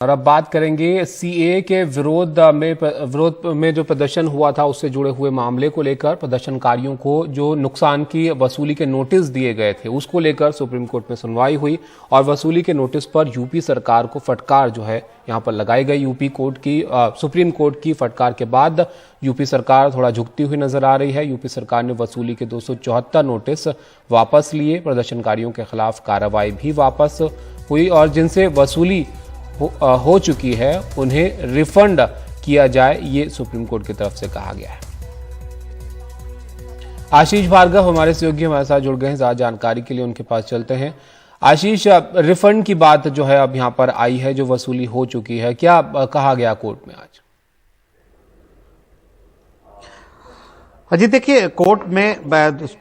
और अब बात करेंगे सीएए के विरोध में जो प्रदर्शन हुआ था उससे जुड़े हुए मामले को लेकर। प्रदर्शनकारियों को जो नुकसान की वसूली के नोटिस दिए गए थे उसको लेकर सुप्रीम कोर्ट में सुनवाई हुई और वसूली के नोटिस पर यूपी सरकार को फटकार जो है यहां पर लगाई गई। सुप्रीम कोर्ट की फटकार के बाद यूपी सरकार थोड़ा झुकती हुई नजर आ रही है। यूपी सरकार ने वसूली के 274 नोटिस वापस लिए। प्रदर्शनकारियों के खिलाफ कार्रवाई भी वापस हुई और जिनसे वसूली हो चुकी है उन्हें रिफंड किया जाए, ये सुप्रीम कोर्ट की तरफ से कहा गया है। आशीष भार्गव हमारे सहयोगी हमारे साथ जुड़ गए हैं, ज्यादा जानकारी के लिए उनके पास चलते हैं। आशीष, रिफंड की बात जो है अब यहां पर आई है, जो वसूली हो चुकी है, क्या कहा गया कोर्ट में आज? अजी देखिए, कोर्ट में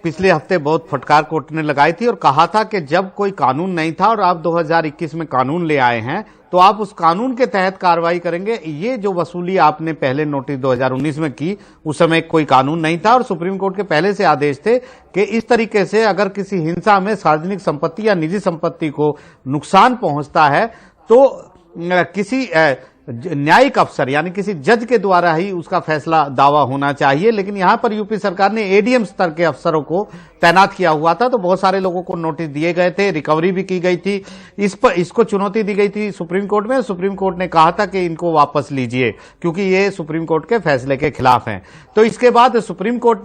पिछले हफ्ते बहुत फटकार कोर्ट ने लगाई थी और कहा था कि जब कोई कानून नहीं था और आप 2021 में कानून ले आए हैं तो आप उस कानून के तहत कार्रवाई करेंगे। ये जो वसूली आपने पहले नोटिस 2019 में की, उस समय कोई कानून नहीं था और सुप्रीम कोर्ट के पहले से आदेश थे कि इस तरीके से अगर किसी हिंसा में सार्वजनिक संपत्ति या निजी संपत्ति को नुकसान पहुंचता है तो किसी न्यायिक अफसर यानी किसी जज के द्वारा ही उसका फैसला दावा होना चाहिए। लेकिन यहां पर यूपी सरकार ने एडीएम स्तर के अफसरों को तैनात किया हुआ था, तो बहुत सारे लोगों को नोटिस दिए गए थे, रिकवरी भी की गई थी। इसको चुनौती दी गई थी सुप्रीम कोर्ट में। सुप्रीम कोर्ट ने कहा था कि इनको वापस लीजिए क्योंकि ये सुप्रीम कोर्ट के फैसले के खिलाफ हैं। तो इसके बाद सुप्रीम कोर्ट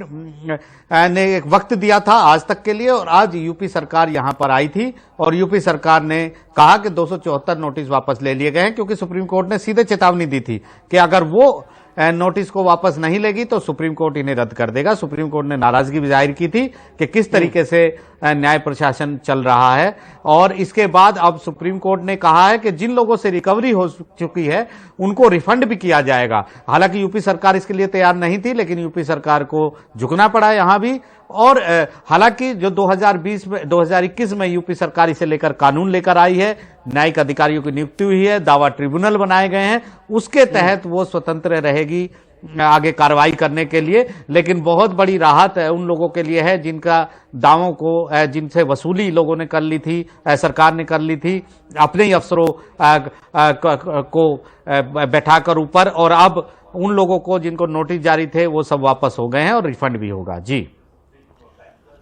ने एक वक्त दिया था आज तक के लिए और आज यूपी सरकार यहां पर आई थी और यूपी सरकार ने कहा कि 274 नोटिस वापस ले लिए गए हैं, क्योंकि सुप्रीम कोर्ट ने सीधे चेतावनी दी थी कि अगर वो नोटिस को वापस नहीं लेगी तो सुप्रीम कोर्ट इन्हें रद्द कर देगा। सुप्रीम कोर्ट ने नाराजगी भी जाहिर की थी कि किस तरीके से न्याय प्रशासन चल रहा है। और इसके बाद अब सुप्रीम कोर्ट ने कहा है कि जिन लोगों से रिकवरी हो चुकी है उनको रिफंड भी किया जाएगा। हालांकि यूपी सरकार इसके लिए तैयार नहीं थी, लेकिन यूपी सरकार को झुकना पड़ा यहां भी। और हालांकि जो 2021 में यूपी सरकार इसे लेकर कानून लेकर आई है, न्यायिक अधिकारियों की नियुक्ति हुई है, दावा ट्रिब्यूनल बनाए गए हैं, उसके तहत वो स्वतंत्र रहेगी आगे कार्रवाई करने के लिए। लेकिन बहुत बड़ी राहत उन लोगों के लिए है जिनका दावों को जिनसे वसूली लोगों ने कर ली थी, सरकार ने कर ली थी अपने ही अफसरों को बैठाकर ऊपर, और अब उन लोगों को जिनको नोटिस जारी थे वो सब वापस हो गए हैं और रिफंड भी होगा। जी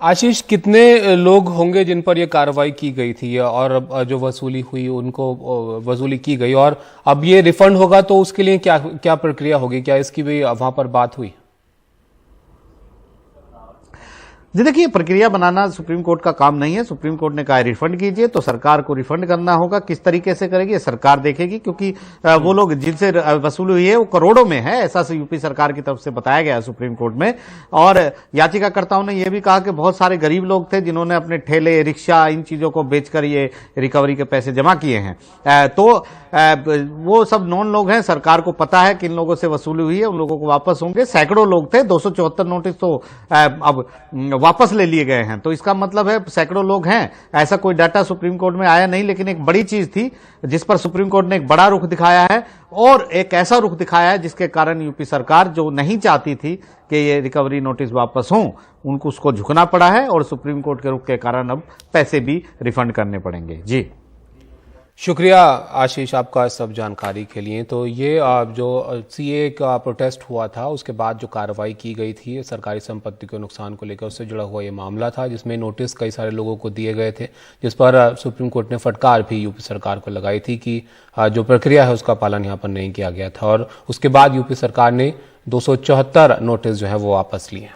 आशीष, कितने लोग होंगे जिन पर यह कार्रवाई की गई थी और जो वसूली हुई उनको वसूली की गई, और अब ये रिफंड होगा तो उसके लिए क्या क्या प्रक्रिया होगी? क्या इसकी भी वहां पर बात हुई? जी देखिए, प्रक्रिया बनाना सुप्रीम कोर्ट का काम नहीं है। सुप्रीम कोर्ट ने कहा रिफंड कीजिए, तो सरकार को रिफंड करना होगा। किस तरीके से करेगी सरकार देखेगी, क्योंकि वो लोग जिनसे वसूली हुई है वो करोड़ों में है, ऐसा से यूपी सरकार की तरफ से बताया गया है सुप्रीम कोर्ट में। और याचिकाकर्ताओं ने यह भी कहा कि बहुत सारे गरीब लोग थे जिन्होंने अपने ठेले, रिक्शा, इन चीजों को बेचकर ये रिकवरी के पैसे जमा किए हैं। तो वो सब नॉन लोग हैं, सरकार को पता है कि इन लोगों से वसूली हुई है, उन लोगों को वापस होंगे। सैकड़ों लोग थे, 274 नोटिस तो अब वापस ले लिए गए हैं, तो इसका मतलब है सैकड़ों लोग हैं। ऐसा कोई डाटा सुप्रीम कोर्ट में आया नहीं, लेकिन एक बड़ी चीज थी जिस पर सुप्रीम कोर्ट ने एक बड़ा रुख दिखाया है और एक ऐसा रुख दिखाया है जिसके कारण यूपी सरकार जो नहीं चाहती थी कि ये रिकवरी नोटिस वापस हों, उनको उसको झुकना पड़ा है और सुप्रीम कोर्ट के रुख के कारण अब पैसे भी रिफंड करने पड़ेंगे। जी शुक्रिया आशीष आपका सब जानकारी के लिए। तो ये जो सीए का प्रोटेस्ट हुआ था उसके बाद जो कार्रवाई की गई थी सरकारी संपत्ति के नुकसान को लेकर, उससे जुड़ा हुआ ये मामला था जिसमें नोटिस कई सारे लोगों को दिए गए थे, जिस पर सुप्रीम कोर्ट ने फटकार भी यूपी सरकार को लगाई थी कि जो प्रक्रिया है उसका पालन यहाँ पर नहीं किया गया था। और उसके बाद यूपी सरकार ने 274 नोटिस जो है वो वापस लिए।